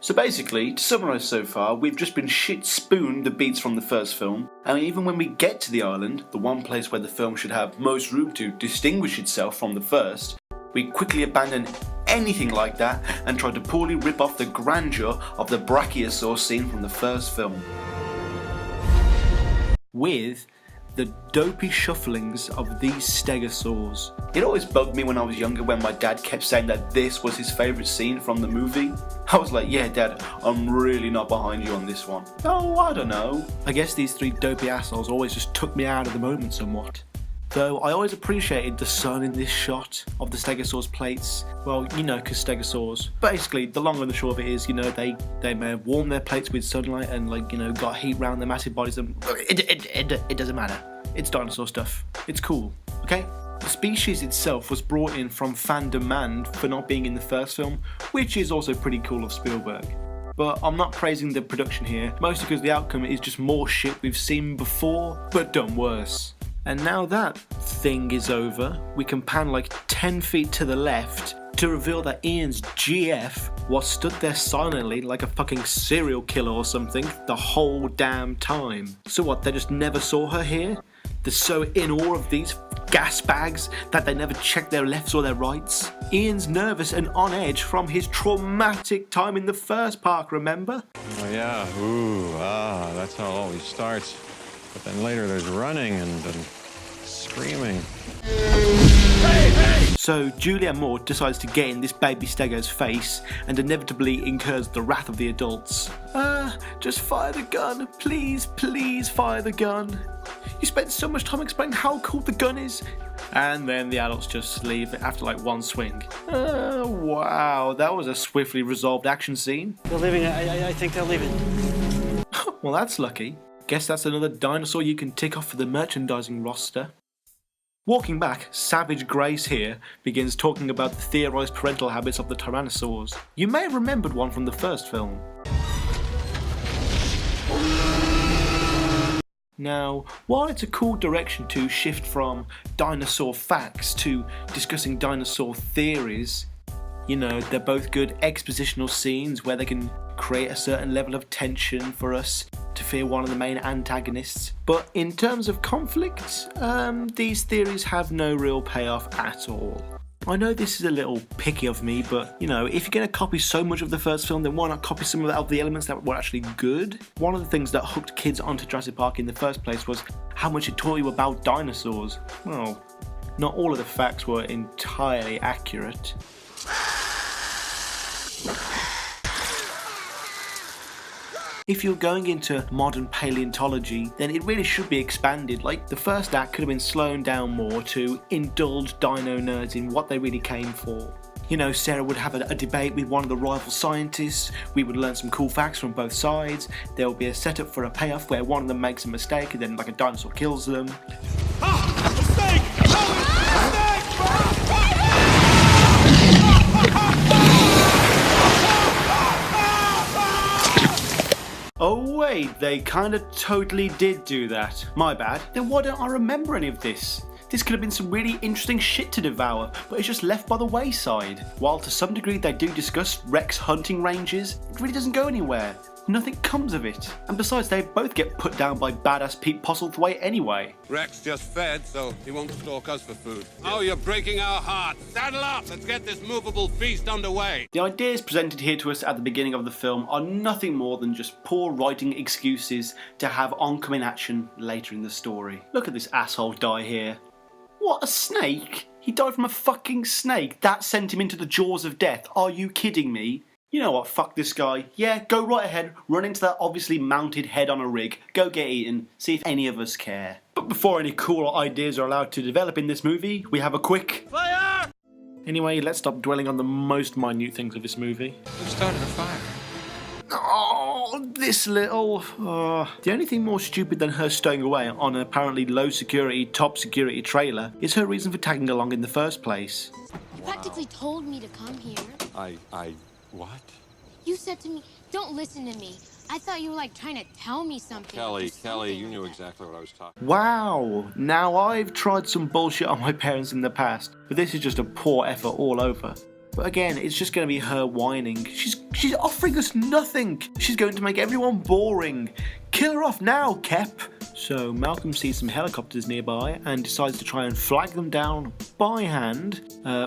So basically, to summarise so far, we've just been shit-spooned the beats from the first film, and even when we get to the island, the one place where the film should have most room to distinguish itself from the first, we quickly abandon anything like that and try to poorly rip off the grandeur of the brachiosaur scene from the first film. With the dopey shufflings of these stegosaurs. It always bugged me when I was younger when my dad kept saying that this was his favourite scene from the movie. I was like, yeah dad, I'm really not behind you on this one. Oh, I don't know. I guess these three dopey assholes always just took me out of the moment somewhat. Though I always appreciated the sun in this shot of the stegosaurs' plates. Well, you know, because stegosaurs. Basically, the long and the short of it is, you know, they may have warmed their plates with sunlight and, like, you know, got heat around their massive bodies and it doesn't matter. It's dinosaur stuff. It's cool, okay? The species itself was brought in from fan demand for not being in the first film, which is also pretty cool of Spielberg. But I'm not praising the production here, mostly because the outcome is just more shit we've seen before, but done worse. And now that thing is over, we can pan like 10 feet to the left to reveal that Ian's GF was stood there silently like a fucking serial killer or something the whole damn time. So what, they just never saw her here? They're so in awe of these gas bags that they never check their lefts or their rights? Ian's nervous and on edge from his traumatic time in the first park, remember? Oh yeah, that's how it always starts. But then later there's running and screaming. Hey, hey! So Julianne Moore decides to get in this baby stego's face and inevitably incurs the wrath of the adults. Just fire the gun. Please, please fire the gun. You spent so much time explaining how cool the gun is. And then the adults just leave after like one swing. Wow, that was a swiftly resolved action scene. They're leaving, I think they're leaving. Well, that's lucky. Guess that's another dinosaur you can tick off for the merchandising roster. Walking back, Savage Grace here begins talking about the theorised parental habits of the tyrannosaurs. You may have remembered one from the first film. Now, while it's a cool direction to shift from dinosaur facts to discussing dinosaur theories, you know, they're both good expositional scenes where they can create a certain level of tension for us to fear one of the main antagonists. But in terms of conflict, these theories have no real payoff at all. I know this is a little picky of me, but you know, if you're going to copy so much of the first film, then why not copy some of the elements that were actually good? One of the things that hooked kids onto Jurassic Park in the first place was how much it taught you about dinosaurs. Well, not all of the facts were entirely accurate. If you're going into modern paleontology, then it really should be expanded. Like, the first act could have been slowed down more to indulge dino nerds in what they really came for. You know, Sarah would have a debate with one of the rival scientists, we would learn some cool facts from both sides, there will be a setup for a payoff where one of them makes a mistake and then like a dinosaur kills them. Mistake! Oh wait, they kinda totally did do that. My bad. Then why don't I remember any of this? This could have been some really interesting shit to devour, but it's just left by the wayside. While to some degree they do discuss Rex hunting ranges, it really doesn't go anywhere. Nothing comes of it. And besides, they both get put down by badass Pete Postlethwaite anyway. Rex just fed, so he won't stalk us for food. Oh, you're breaking our hearts. Saddle up. Let's get this movable feast underway. The ideas presented here to us at the beginning of the film are nothing more than just poor writing excuses to have oncoming action later in the story. Look at this asshole die here. What, a snake? He died from a fucking snake? That sent him into the jaws of death? Are you kidding me? You know what, fuck this guy. Yeah, go right ahead, run into that obviously mounted head on a rig, go get eaten, see if any of us care. But before any cool ideas are allowed to develop in this movie, we have a quick fire! Anyway, let's stop dwelling on the most minute things of this movie. Who started a fire? Oh, this little... The only thing more stupid than her stowing away on an apparently low security, top security trailer is her reason for tagging along in the first place. You practically told me to come here. What? You said to me, don't listen to me. I thought you were like trying to tell me something. Kelly, you knew exactly what I was talking about. Wow, now I've tried some bullshit on my parents in the past, but this is just a poor effort all over. But again, it's just going to be her whining. She's offering us nothing. She's going to make everyone boring. Kill her off now, Kep. So Malcolm sees some helicopters nearby and decides to try and flag them down by hand.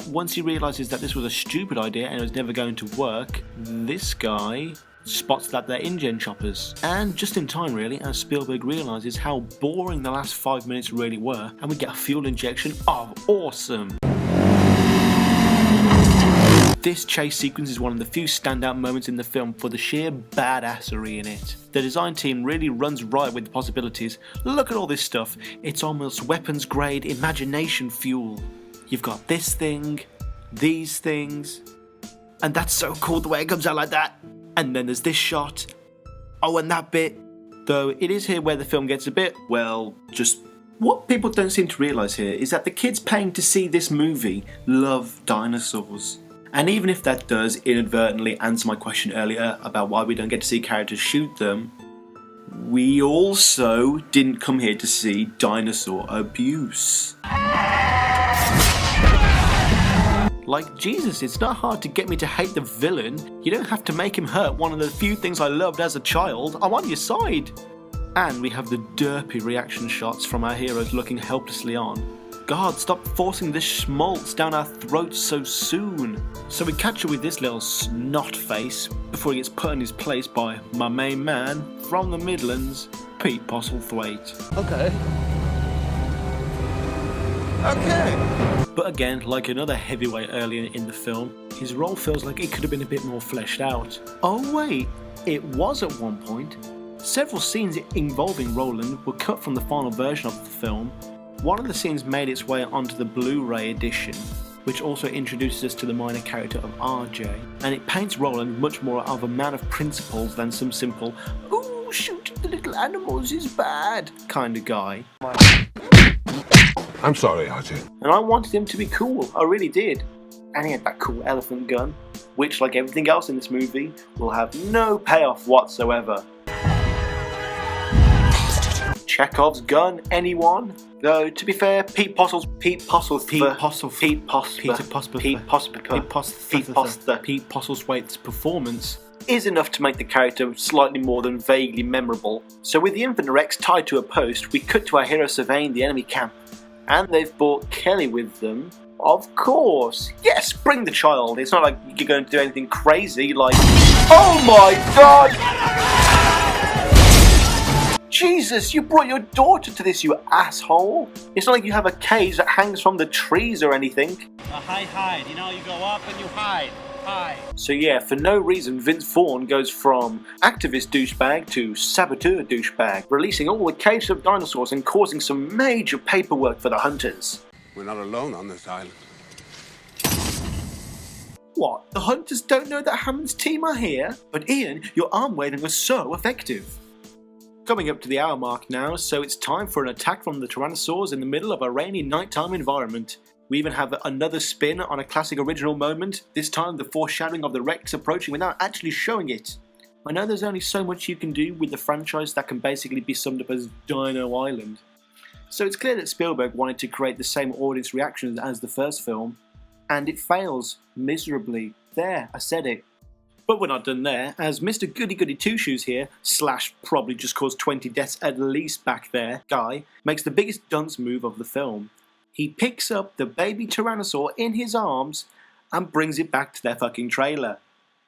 Once he realises that this was a stupid idea and it was never going to work, this guy spots that they're InGen choppers. And just in time really, as Spielberg realises how boring the last 5 minutes really were, and we get a fuel injection of awesome. This chase sequence is one of the few standout moments in the film for the sheer badassery in it. The design team really runs riot with the possibilities. Look at all this stuff. It's almost weapons grade imagination fuel. You've got this thing, these things, and that's so cool the way it comes out like that. And then there's this shot. Oh, and that bit. Though it is here where the film gets a bit, well, just... What people don't seem to realise here is that the kids paying to see this movie love dinosaurs. And even if that does inadvertently answer my question earlier about why we don't get to see characters shoot them, we also didn't come here to see dinosaur abuse. Like Jesus, it's not hard to get me to hate the villain. You don't have to make him hurt one of the few things I loved as a child. I'm on your side. And we have the derpy reaction shots from our heroes looking helplessly on. God, stop forcing this schmaltz down our throats so soon. So we catch her with this little snot face before he gets put in his place by my main man from the Midlands, Pete Postlethwaite. Okay. But again, like another heavyweight earlier in the film, his role feels like it could have been a bit more fleshed out. Oh wait, it was at one point. Several scenes involving Roland were cut from the final version of the film. One of the scenes made its way onto the Blu-ray edition, which also introduces us to the minor character of RJ, and it paints Roland much more of a man of principles than some simple, "Ooh, shooting the little animals is bad" kind of guy. I'm sorry, RJ. And I wanted him to be cool, I really did. And he had that cool elephant gun, which, like everything else in this movie, will have no payoff whatsoever. Chekhov's gun, anyone? Though, to be fair, Pete Postlethwaite's performance is enough to make the character slightly more than vaguely memorable. So with the Infinite Rex tied to a post, we cut to our hero surveying the enemy camp. And they've brought Kelly with them. Of course. Yes, bring the child. It's not like you're going to do anything crazy like... Oh my god! Jesus, you brought your daughter to this, you asshole! It's not like you have a cage that hangs from the trees or anything. Hide. You know, you go up and you hide. So yeah, for no reason, Vince Vaughn goes from activist douchebag to saboteur douchebag, releasing all the cages of dinosaurs and causing some major paperwork for the hunters. We're not alone on this island. What? The hunters don't know that Hammond's team are here? But Ian, your arm waving was so effective. Coming up to the hour mark now, so it's time for an attack from the Tyrannosaurs in the middle of a rainy nighttime environment. We even have another spin on a classic original moment, this time the foreshadowing of the Rex approaching without actually showing it. I know there's only so much you can do with the franchise that can basically be summed up as Dino Island. So it's clear that Spielberg wanted to create the same audience reactions as the first film, and it fails miserably. There, I said it. But we're not done there, as Mr. Goody Goody Two Shoes here, / probably just caused 20 deaths at least back there, guy, makes the biggest dunce move of the film. He picks up the baby Tyrannosaur in his arms and brings it back to their fucking trailer.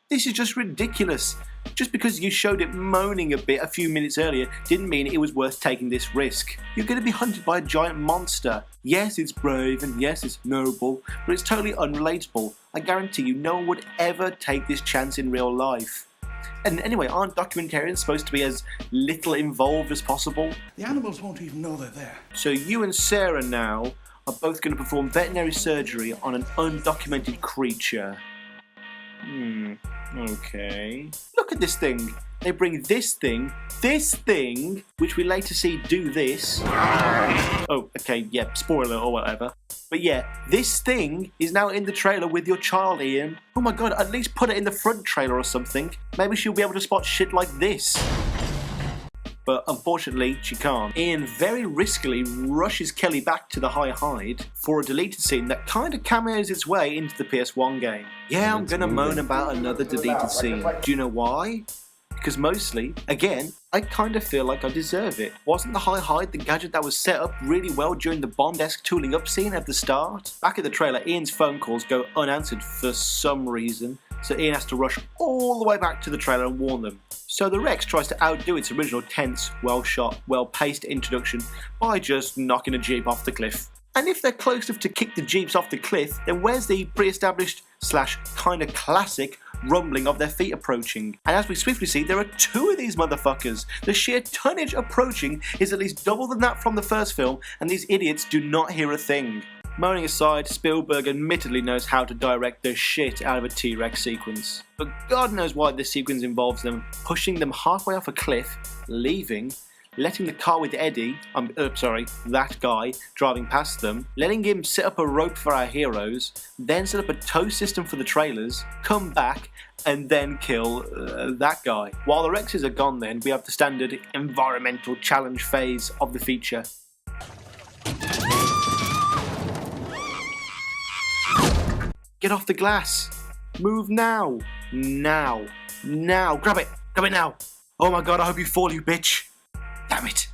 This is just ridiculous. Just because you showed it moaning a bit a few minutes earlier didn't mean it was worth taking this risk. You're going to be hunted by a giant monster. Yes, it's brave and yes, it's noble, but it's totally unrelatable. I guarantee you no one would ever take this chance in real life. And anyway, aren't documentarians supposed to be as little involved as possible? The animals won't even know they're there. So you and Sarah now are both going to perform veterinary surgery on an undocumented creature. Okay. Look at this thing. They bring this thing, which we later see do this. Oh, okay, yeah, spoiler or whatever. But yeah, this thing is now in the trailer with your child, Ian. Oh my god, at least put it in the front trailer or something. Maybe she'll be able to spot shit like this. but unfortunately she can't. Ian very riskily rushes Kelly back to the high hide for a deleted scene that kind of cameos its way into the PS1 game. Yeah, I'm gonna moan about another deleted scene. Do you know why? Because mostly, again, I kind of feel like I deserve it. Wasn't the high hide the gadget that was set up really well during the Bond-esque tooling up scene at the start? Back at the trailer, Ian's phone calls go unanswered for some reason, so Ian has to rush all the way back to the trailer and warn them. So the Rex tries to outdo its original tense, well-shot, well-paced introduction by just knocking a Jeep off the cliff. And if they're close enough to kick the Jeeps off the cliff, then where's the pre-established / kinda classic rumbling of their feet approaching? And as we swiftly see, there are 2 of these motherfuckers. The sheer tonnage approaching is at least double than that from the first film, and these idiots do not hear a thing. Moaning aside, Spielberg admittedly knows how to direct the shit out of a T-Rex sequence. But God knows why this sequence involves them pushing them halfway off a cliff, leaving, letting the car with Eddie, that guy, driving past them, letting him set up a rope for our heroes, then set up a tow system for the trailers, come back, and then kill that guy. While the Rexes are gone then, we have the standard environmental challenge phase of the feature. Get off the glass! Move now! Now! Now! Grab it! Grab it now! Oh my god, I hope you fall, you bitch! Damn it!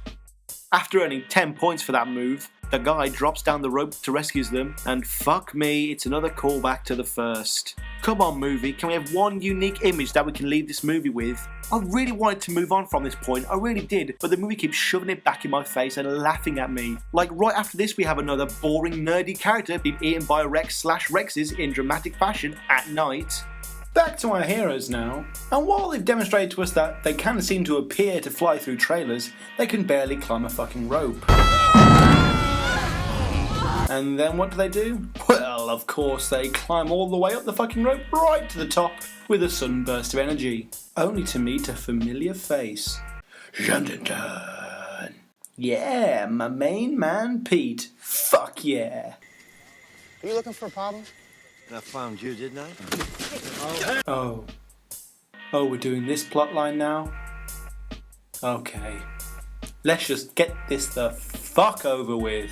After earning 10 points for that move, the guy drops down the rope to rescue them, and fuck me, it's another callback to the first. Come on movie, can we have one unique image that we can leave this movie with? I really wanted to move on from this point, I really did, but the movie keeps shoving it back in my face and laughing at me. Like right after this we have another boring nerdy character being eaten by a Rex / Rexes in dramatic fashion at night. Back to our heroes now, and while they've demonstrated to us that they can seem to appear to fly through trailers, they can barely climb a fucking rope. And then what do? Well, of course, they climb all the way up the fucking rope right to the top with a sunburst of energy, only to meet a familiar face. Dun dun dun. Yeah, my main man Pete. Fuck yeah. Are you looking for a problem? I found you, didn't I? Oh, we're doing this plotline now? Okay. Let's just get this the fuck over with.